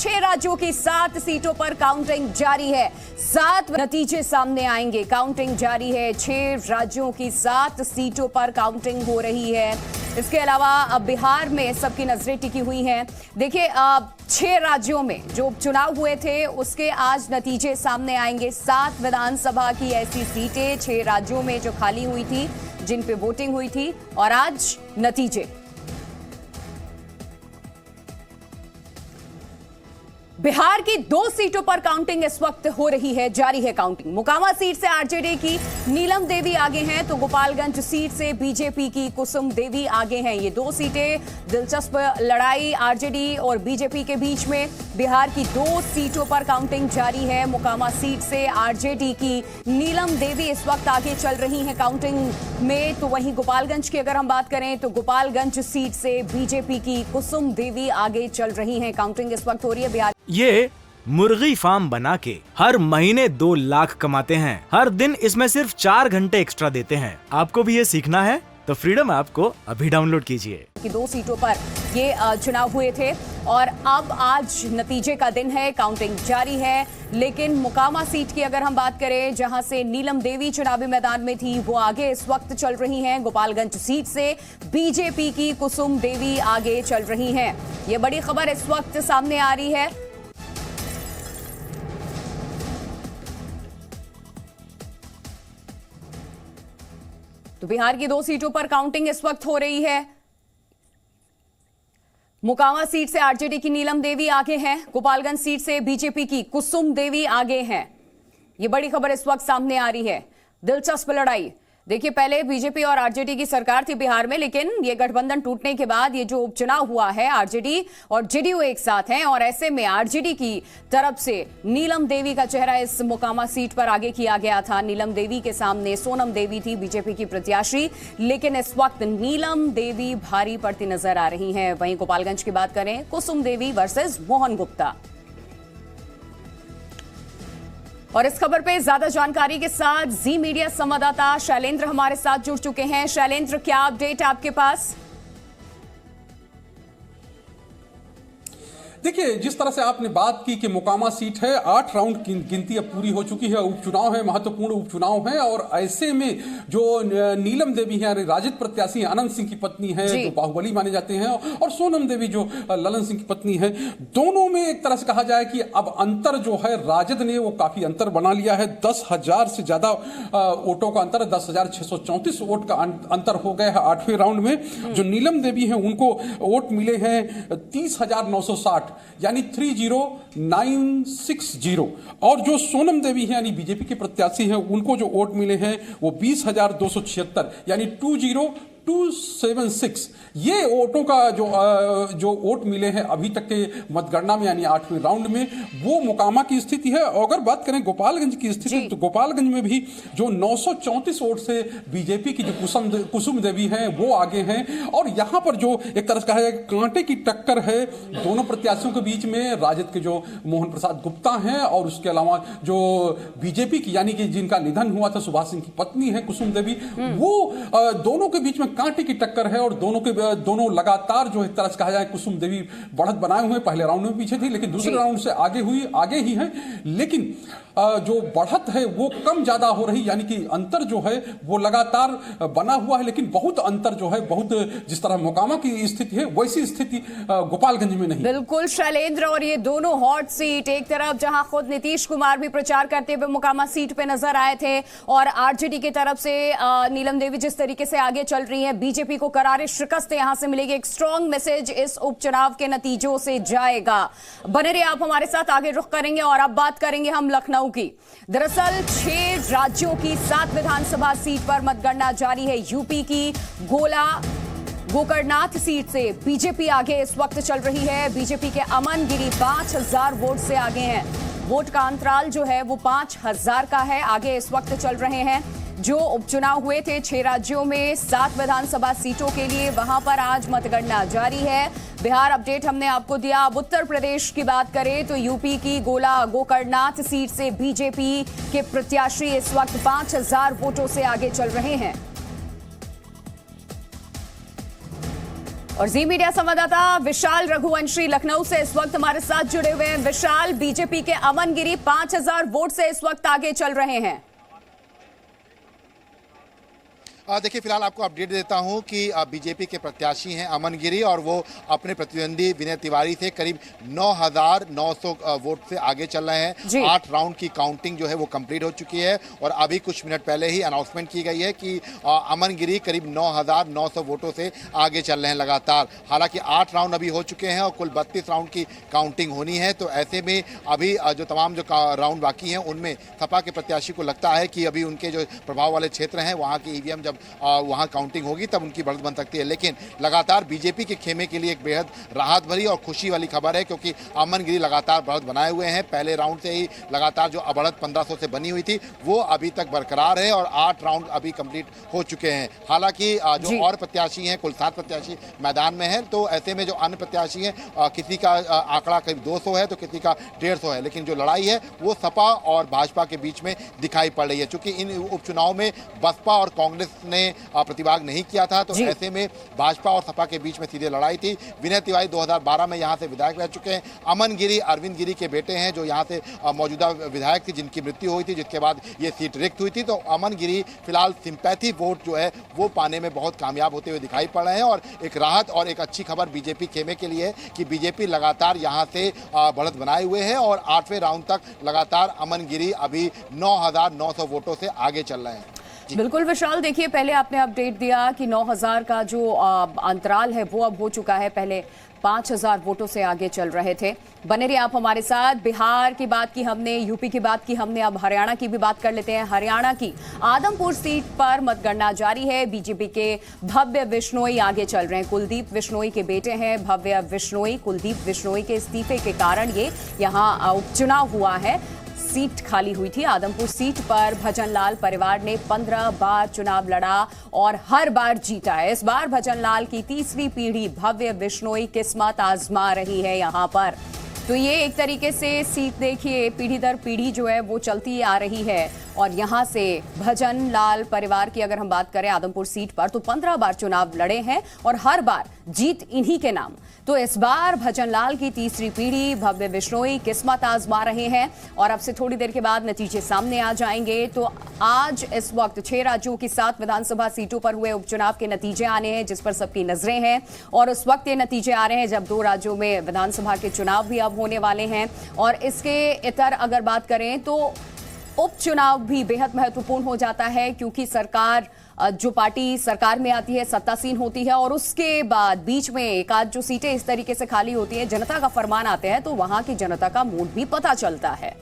6 राज्यों की 7 सीटों पर काउंटिंग जारी है। 7 नतीजे सामने आएंगे। काउंटिंग जारी है। 6 राज्यों की 7 सीटों पर काउंटिंग हो रही है। इसके अलावा अब बिहार में सबकी नजरें टिकी हुई हैं। देखिए 6 राज्यों में जो उपचुनाव हुए थे उसके आज नतीजे सामने आएंगे। 7 विधानसभा की ऐसी सीटें 6 राज्यों में जो खाली हुई थी, जिन पे वोटिंग हुई थी, और आज नतीजे। बिहार की 2 सीटों पर काउंटिंग इस वक्त हो रही है, जारी है काउंटिंग। मोकामा सीट से आरजेडी की नीलम देवी आगे हैं, तो गोपालगंज सीट से बीजेपी की कुसुम देवी आगे हैं। ये 2 सीटें, दिलचस्प लड़ाई आरजेडी और बीजेपी के बीच में। बिहार की 2 सीटों पर काउंटिंग जारी है। मोकामा सीट से आरजेडी की नीलम देवी इस वक्त आगे चल रही हैं काउंटिंग में, तो वहीं गोपालगंज की अगर हम बात करें तो गोपालगंज सीट से बीजेपी की कुसुम देवी आगे चल रही हैं। काउंटिंग इस वक्त हो रही है। बिहार ये मुर्गी फार्म बना के हर महीने 2 लाख कमाते हैं। हर दिन इसमें सिर्फ 4 घंटे एक्स्ट्रा देते हैं। आपको भी ये सीखना है तो फ्रीडम ऐप को अभी डाउनलोड कीजिए। 2 सीटों पर ये चुनाव हुए थे और अब आज नतीजे का दिन है, काउंटिंग जारी है। लेकिन मोकामा सीट की अगर हम बात करें, जहां से नीलम देवी चुनावी मैदान में थी, वो आगे इस वक्त चल रही हैं। गोपालगंज सीट से बीजेपी की कुसुम देवी आगे चल रही हैं। ये बड़ी खबर इस वक्त सामने आ रही है। तो बिहार की 2 सीटों पर काउंटिंग इस वक्त हो रही है। मोकामा सीट से आरजेडी की नीलम देवी आगे हैं। गोपालगंज सीट से बीजेपी की कुसुम देवी आगे हैं। यह बड़ी खबर इस वक्त सामने आ रही है। दिलचस्प लड़ाई। देखिए, पहले बीजेपी और आरजेडी की सरकार थी बिहार में, लेकिन ये गठबंधन टूटने के बाद ये जो उपचुनाव हुआ है, आरजेडी और जेडीयू एक साथ हैं, और ऐसे में आरजेडी की तरफ से नीलम देवी का चेहरा इस मोकामा सीट पर आगे किया गया था। नीलम देवी के सामने सोनम देवी थी, बीजेपी की प्रत्याशी, लेकिन इस वक्त नीलम देवी भारी पड़ती नजर आ रही हैं। वहीं गोपालगंज की बात करें, कुसुम देवी वर्सेस मोहन गुप्ता। और इस खबर पे ज्यादा जानकारी के साथ जी मीडिया संवाददाता शैलेंद्र हमारे साथ जुड़ चुके हैं। शैलेंद्र, क्या अपडेट आपके पास? देखिए, जिस तरह से आपने बात की कि मोकामा सीट है, 8 राउंड की गिनती अब पूरी हो चुकी है। उपचुनाव है, महत्वपूर्ण उपचुनाव है, और ऐसे में जो नीलम देवी है, राजद प्रत्याशी अनंत सिंह की पत्नी है, जो बाहुबली माने जाते हैं, और सोनम देवी जो ललन सिंह की पत्नी है, दोनों में एक तरह से कहा जाए कि अब अंतर जो है, राजद ने वो काफी अंतर बना लिया है। 10,000 से ज्यादा वोटों का अंतर, 10,634 वोट का अंतर हो गया है 8वें राउंड में। जो नीलम देवी है, उनको वोट मिले हैं 30,960, यानी 30,960, और जो सोनम देवी है यानी बीजेपी के प्रत्याशी हैं, उनको जो वोट मिले हैं वो 20,276, यानी 20,276। ये वोटों का जो वोट मिले हैं अभी तक के मतगणना में, यानी 8वें राउंड में, वो मोकामा की स्थिति है। अगर बात करें गोपालगंज की स्थिति, तो गोपालगंज में भी जो 934 वोट से बीजेपी की जो कुसुम देवी हैं वो आगे हैं। और यहां पर जो एक तरह से कहा जाए कांटे की टक्कर है दोनों प्रत्याशियों के बीच में। राजद के जो मोहन प्रसाद गुप्ता हैं, और उसके अलावा जो बीजेपी की यानी कि जिनका निधन हुआ था, सुभाष सिंह की पत्नी है कुसुम देवी, वो दोनों के बीच में कांटे की टक्कर है। और दोनों लगातार जो एक तरह से कहा जाए कुसुम देवी बढ़त बनाए हुए, पहले राउंड में पीछे थी, लेकिन दूसरे राउंड से आगे ही है। लेकिन जो बढ़त है वो कम ज्यादा हो रही, यानी कि अंतर जो है वो लगातार बना हुआ है, लेकिन बहुत अंतर जो है, बहुत जिस तरह मोकामा की स्थिति है वैसी स्थिति गोपालगंज में नहीं। बिल्कुल शैलेंद्र, और ये दोनों हॉट सीट, एक तरफ जहां खुद नीतीश कुमार भी प्रचार करते हुए मोकामा सीट पे नजर आए थे, और आरजेडी की तरफ से नीलम देवी जिस तरीके से आगे चल रही हैं, बीजेपी को करारी शिकस्त यहां से मिलेगी। एक स्ट्रॉन्ग मैसेज इस उपचुनाव के नतीजों से जाएगा। बने रहिए आप हमारे साथ, आगे रुख करेंगे और अब बात करेंगे हम लखनऊ की। दरअसल 6 राज्यों की 7 विधानसभा सीट पर मतगणना जारी है। यूपी की गोकर्णनाथ सीट से बीजेपी आगे इस वक्त चल रही है। बीजेपी के अमन गिरी 5,000 वोट से आगे हैं। वोट का अंतराल जो है वो 5,000 का है, आगे इस वक्त चल रहे हैं। जो उपचुनाव हुए थे 6 राज्यों में 7 विधानसभा सीटों के लिए, वहां पर आज मतगणना जारी है। बिहार अपडेट हमने आपको दिया। अब उत्तर प्रदेश की बात करें तो यूपी की गोकर्णनाथ सीट से बीजेपी के प्रत्याशी इस वक्त 5,000 वोटों से आगे चल रहे हैं। और जी मीडिया संवाददाता विशाल रघुवंशी लखनऊ से इस वक्त हमारे साथ जुड़े हुए हैं। विशाल, बीजेपी के अमन गिरी 5000 वोट से इस वक्त आगे चल रहे हैं। देखिए, फिलहाल आपको अपडेट देता हूं कि बीजेपी के प्रत्याशी हैं अमन गिरी और वो अपने प्रतिद्वंदी विनय तिवारी से करीब 9,900 वोट से आगे चल रहे हैं। 8 राउंड की काउंटिंग जो है वो कंप्लीट हो चुकी है और अभी कुछ मिनट पहले ही अनाउंसमेंट की गई है कि अमन गिरी करीब 9,900 वोटों से आगे चल रहे हैं लगातार। हालांकि 8 राउंड अभी हो चुके हैं और कुल 32 राउंड की काउंटिंग होनी है। तो ऐसे में अभी जो तमाम जो राउंड बाकी हैं उनमें सपा के प्रत्याशी को लगता है कि अभी उनके जो प्रभाव वाले क्षेत्र हैं वहाँ की ईवीएम जब वहां काउंटिंग होगी तब उनकी बढ़त बन सकती है। लेकिन लगातार बीजेपी के खेमे के लिए एक बेहद राहत भरी और खुशी वाली खबर है क्योंकि अमन गिरी लगातार बढ़त बनाए हुए हैं। पहले राउंड से ही लगातार जो बढ़त 1500 से बनी हुई थी वो अभी तक बरकरार है और 8 राउंड अभी कंप्लीट हो चुके हैं। हालांकि जो और प्रत्याशी हैं, कुल 7 प्रत्याशी मैदान में हैं, तो ऐसे में जो अन्य प्रत्याशी हैं किसी का आंकड़ा करीब 200 है तो किसी का 150 है। लेकिन जो लड़ाई है वो सपा और भाजपा के बीच में दिखाई पड़ रही है। चूंकि इन उपचुनाव में बसपा और कांग्रेस ने प्रतिभाग नहीं किया था तो ऐसे में भाजपा और सपा के बीच में सीधे लड़ाई थी। विनय तिवारी 2012 में यहां से विधायक रह चुके हैं। अमन गिरी अरविंद गिरी के बेटे हैं जो यहां से मौजूदा विधायक थी जिनकी मृत्यु हुई थी, जिसके बाद ये सीट रिक्त हुई थी। तो अमन गिरी फिलहाल सिंपैथी वोट जो है वो पाने में बहुत कामयाब होते हुए दिखाई पड़ रहे हैं और एक राहत और एक अच्छी खबर बीजेपी खेमे के लिए कि बीजेपी लगातार यहां से बढ़त बनाए हुए है और 8वें राउंड तक लगातार अमन गिरी अभी 9,900 वोटों से आगे चल रहे हैं। बिल्कुल विशाल, देखिए पहले आपने अपडेट दिया कि 9,000 का जो अंतराल है वो अब हो चुका है। पहले 5,000 वोटों से आगे चल रहे थे। बने रहिए आप हमारे साथ। बिहार की बात की हमने, यूपी की बात की हमने, अब हरियाणा की भी बात कर लेते हैं। हरियाणा की आदमपुर सीट पर मतगणना जारी है। बीजेपी के भव्य बिश्नोई आगे चल रहे हैं। कुलदीप बिश्नोई के बेटे हैं भव्य बिश्नोई। कुलदीप बिश्नोई के इस्तीफे के कारण ये यहाँ उपचुनाव हुआ है। सीट खाली हुई थी। आदमपुर सीट पर भजनलाल परिवार ने 15 बार चुनाव लड़ा और हर बार जीता है। इस बार भजनलाल की तीसरी पीढ़ी भव्य बिश्नोई किस्मत आजमा रही है यहाँ पर। तो ये एक तरीके से सीट देखिए पीढ़ी दर पीढ़ी जो है वो चलती आ रही है। और यहाँ से भजनलाल परिवार की अगर हम बात करें आदमपुर सीट पर तो 15 बार चुनाव लड़े हैं और हर बार जीत इन्हीं के नाम। तो इस बार भजनलाल की तीसरी पीढ़ी भव्य बिश्नोई किस्मत आजमा रहे हैं और अब से थोड़ी देर के बाद नतीजे सामने आ जाएंगे। तो आज इस वक्त 6 राज्यों की 7 विधानसभा सीटों पर हुए उपचुनाव के नतीजे आने हैं जिस पर सबकी नजरें हैं। और उस वक्त ये नतीजे आ रहे हैं जब 2 राज्यों में विधानसभा के चुनाव भी अब होने वाले हैं। और इसके इतर अगर बात करें तो उपचुनाव भी बेहद महत्वपूर्ण हो जाता है क्योंकि सरकार जो पार्टी सरकार में आती है सत्तासीन होती है और उसके बाद बीच में एक आध जो सीटें इस तरीके से खाली होती हैं, जनता का फरमान आते हैं तो वहां की जनता का मूड भी पता चलता है।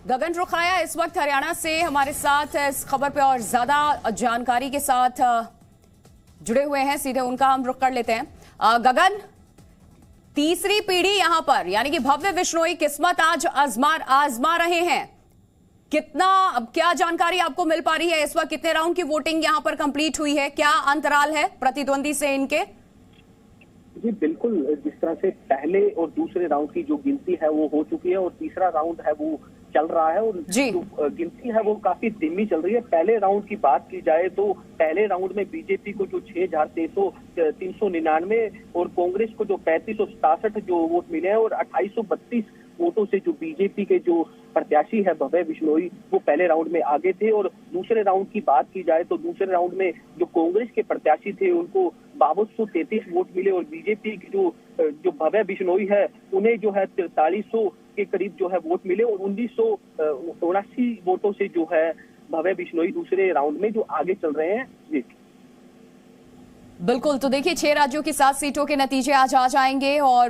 गगन रुखाया इस वक्त हरियाणा से हमारे साथ इस खबर पे और ज्यादा जानकारी के साथ जुड़े हुए हैं। सीधे उनका हम रुख कर लेते हैं। गगन, तीसरी पीढ़ी यहां पर यानी कि भव्य बिश्नोई किस्मत आज आजमा रहे हैं। क्या जानकारी आपको मिल पा रही है इस वक्त? कितने राउंड की वोटिंग यहां पर कंप्लीट हुई है? क्या अंतराल है प्रतिद्वंदी से इनके? जी बिल्कुल, जिस तरह से पहले और दूसरे राउंड की जो गिनती है वो हो चुकी है और तीसरा राउंड है वो चल रहा है और जो गिनती है वो काफी धीमी चल रही है। पहले राउंड की बात की जाए तो पहले राउंड में बीजेपी को जो 6,399 और कांग्रेस को जो 3,567 जो वोट मिले हैं और 2,832 वोटों से जो बीजेपी के जो प्रत्याशी है भव्य बिश्नोई वो पहले राउंड में आगे थे। और दूसरे राउंड की बात की जाए तो दूसरे राउंड में जो कांग्रेस के प्रत्याशी थे उनको 5233 वोट मिले और बीजेपी की जो भव्य बिश्नोई है उन्हें जो है 4300 के करीब जो है वोट मिले और 1979 वोटों से जो है भव्य बिश्नोई दूसरे राउंड में जो आगे चल रहे हैं। जी बिल्कुल, तो देखिए 6 राज्यों की 7 सीटों के नतीजे आज आ जाएंगे और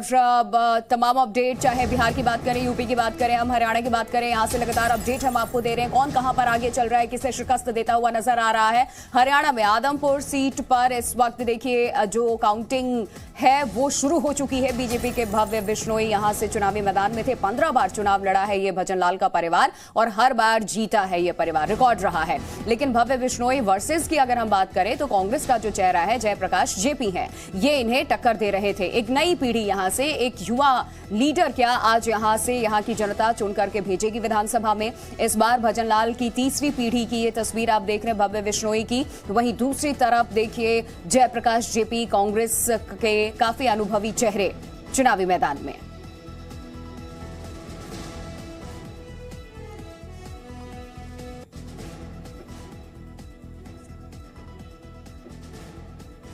तमाम अपडेट, चाहे बिहार की बात करें, यूपी की बात करें, हम हरियाणा की बात करें, यहाँ से लगातार अपडेट हम आपको दे रहे हैं। कौन कहां पर आगे चल रहा है, किसे शिकस्त देता हुआ नजर आ रहा है। हरियाणा में आदमपुर सीट पर इस वक्त देखिए जो काउंटिंग है वो शुरू हो चुकी है। बीजेपी के भव्य बिश्नोई यहां से चुनावी मैदान में थे। 15 बार चुनाव लड़ा है ये भजनलाल का परिवार और हर बार जीता है ये परिवार, रिकॉर्ड रहा है। लेकिन भव्य बिश्नोई वर्सेस की अगर हम बात करें तो कांग्रेस का जो चेहरा है जय जयप्रकाश जेपी हैं। ये इन्हें टक्कर दे रहे थे। एक नई पीढ़ी यहां से, एक युवा लीडर क्या आज यहां से यहां की जनता चुन करके भेजेगी विधानसभा में। इस बार भजनलाल की तीसरी पीढ़ी की ये तस्वीर आप देख रहे हैं भव्य बिश्नोई की। वहीं दूसरी तरफ देखिए जयप्रकाश जेपी, कांग्रेस के काफी अनुभवी चेहरे चुनावी मैदान में।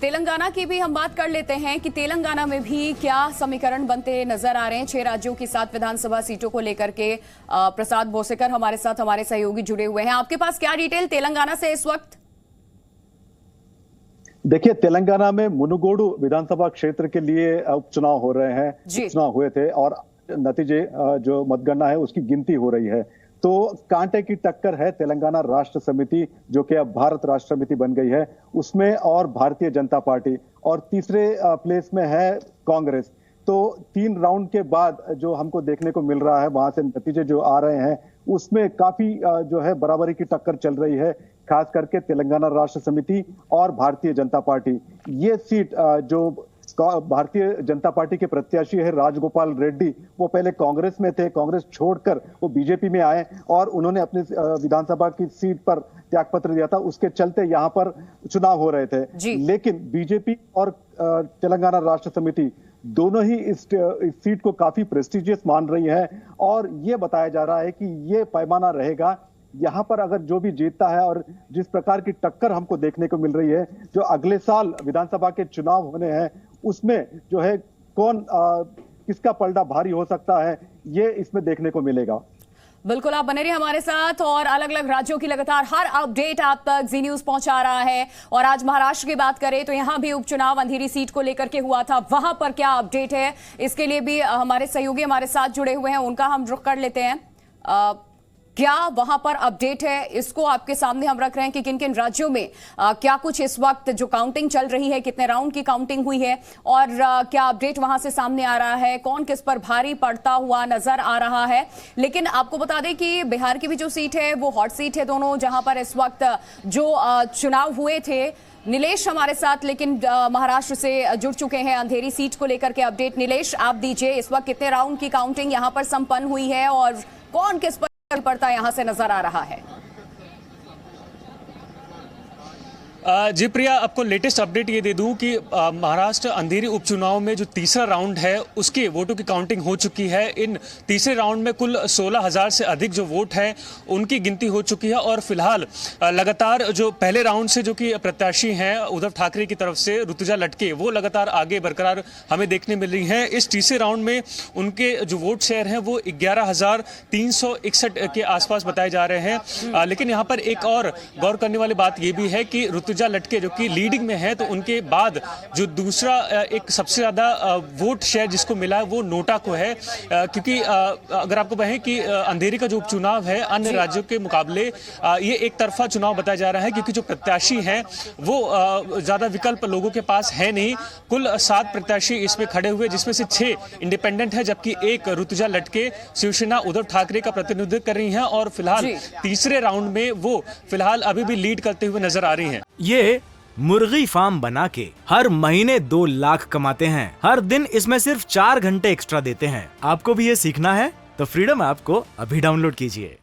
तेलंगाना की भी हम बात कर लेते हैं कि तेलंगाना में भी क्या समीकरण बनते नजर आ रहे हैं। 6 राज्यों की 7 विधानसभा सीटों को लेकर के प्रसाद भोसेकर हमारे साथ, हमारे सहयोगी जुड़े हुए हैं। आपके पास क्या डिटेल तेलंगाना से इस वक्त? देखिए, तेलंगाना में मुनुगोडु विधानसभा क्षेत्र के लिए उपचुनाव हो रहे हैं। उपचुनाव हुए थे और नतीजे जो मतगणना है उसकी गिनती हो रही है। तो कांटे की टक्कर है तेलंगाना राष्ट्र समिति, जो कि अब भारत राष्ट्र समिति बन गई है, उसमें, और भारतीय जनता पार्टी, और तीसरे प्लेस में है कांग्रेस। तो 3 राउंड के बाद जो हमको देखने को मिल रहा है, वहां से नतीजे जो आ रहे हैं उसमें काफी जो है बराबरी की टक्कर चल रही है, खास करके तेलंगाना राष्ट्र समिति और भारतीय जनता पार्टी। ये सीट जो भारतीय जनता पार्टी के प्रत्याशी है राजगोपाल रेड्डी, वो पहले कांग्रेस में थे, कांग्रेस छोड़कर वो बीजेपी में आए और उन्होंने अपने विधानसभा की सीट पर त्यागपत्र दिया था। उसके चलते यहाँ पर चुनाव हो रहे थे। लेकिन बीजेपी और तेलंगाना राष्ट्र समिति दोनों ही इस सीट को काफी प्रेस्टिजियस मान रही है और ये बताया जा रहा है कि ये पैमाना रहेगा। यहाँ पर अगर जो भी जीतता है और जिस प्रकार की टक्कर हमको देखने को मिल रही है, जो अगले साल विधानसभा के चुनाव होने हैं, उसमें जो है कौन किसका पलड़ा भारी हो सकता है, ये इसमें देखने को मिलेगा। बिल्कुल, आप बने रहिए हमारे साथ और अलग अलग राज्यों की लगातार हर अपडेट आप तक जी न्यूज पहुंचा रहा है। और आज महाराष्ट्र की बात करें तो यहां भी उपचुनाव अंधेरी सीट को लेकर के हुआ था, वहां पर क्या अपडेट है इसके लिए भी हमारे सहयोगी हमारे साथ जुड़े हुए हैं, उनका हम रुख कर लेते हैं। क्या वहां पर अपडेट है, इसको आपके सामने हम रख रहे हैं कि किन किन राज्यों में क्या कुछ इस वक्त जो काउंटिंग चल रही है, कितने राउंड की काउंटिंग हुई है और क्या अपडेट वहां से सामने आ रहा है, कौन किस पर भारी पड़ता हुआ नजर आ रहा है। लेकिन आपको बता दें कि बिहार की भी जो सीट है वो हॉट सीट है दोनों, जहां पर इस वक्त जो चुनाव हुए थे। नीलेश हमारे साथ लेकिन महाराष्ट्र से जुड़ चुके हैं अंधेरी सीट को लेकर के अपडेट। नीलेश, आप दीजिए इस वक्त कितने राउंड की काउंटिंग यहां पर संपन्न हुई है और कौन किस पर पड़ता यहां से नजर आ रहा है? जी प्रिया, आपको लेटेस्ट अपडेट ये दे दूं कि महाराष्ट्र अंधेरी उपचुनाव में जो तीसरा राउंड है उसके वोटों की काउंटिंग हो चुकी है। इन तीसरे राउंड में कुल 16,000 से अधिक जो वोट है उनकी गिनती हो चुकी है और फिलहाल लगातार जो पहले राउंड से जो कि प्रत्याशी हैं उद्धव ठाकरे की तरफ से ऋतुजा लटके, वो लगातार आगे बरकरार हमें देखने मिल रही हैं। इस तीसरे राउंड में उनके जो वोट शेयर हैं वो 11,361 के आसपास बताए जा रहे हैं। लेकिन यहाँ पर एक और गौर करने वाली बात ये भी है कि ऋतुजा लटके जो कि लीडिंग में है, तो उनके बाद जो दूसरा एक सबसे ज्यादा वोट शेयर जिसको मिला है वो नोटा को है, क्योंकि अगर आपको कहें कि अंधेरी का जो उपचुनाव है अन्य राज्यों के मुकाबले ये एक तरफा चुनाव बताया जा रहा है, क्योंकि जो प्रत्याशी हैं वो ज्यादा विकल्प लोगों के पास है नहीं। कुल 7 प्रत्याशी इसमें खड़े हुए, जिसमें से 6 इंडिपेंडेंट है, जबकि एक ऋतुजा लटके शिवसेना उद्धव ठाकरे का प्रतिनिधित्व कर रही हैं और फिलहाल तीसरे राउंड में वो फिलहाल अभी भी लीड करते हुए नजर आ रही हैं। ये मुर्गी फार्म बना के हर महीने 2 लाख कमाते हैं। हर दिन इसमें सिर्फ 4 घंटे एक्स्ट्रा देते हैं। आपको भी ये सीखना है तो फ्रीडम ऐप को अभी डाउनलोड कीजिए।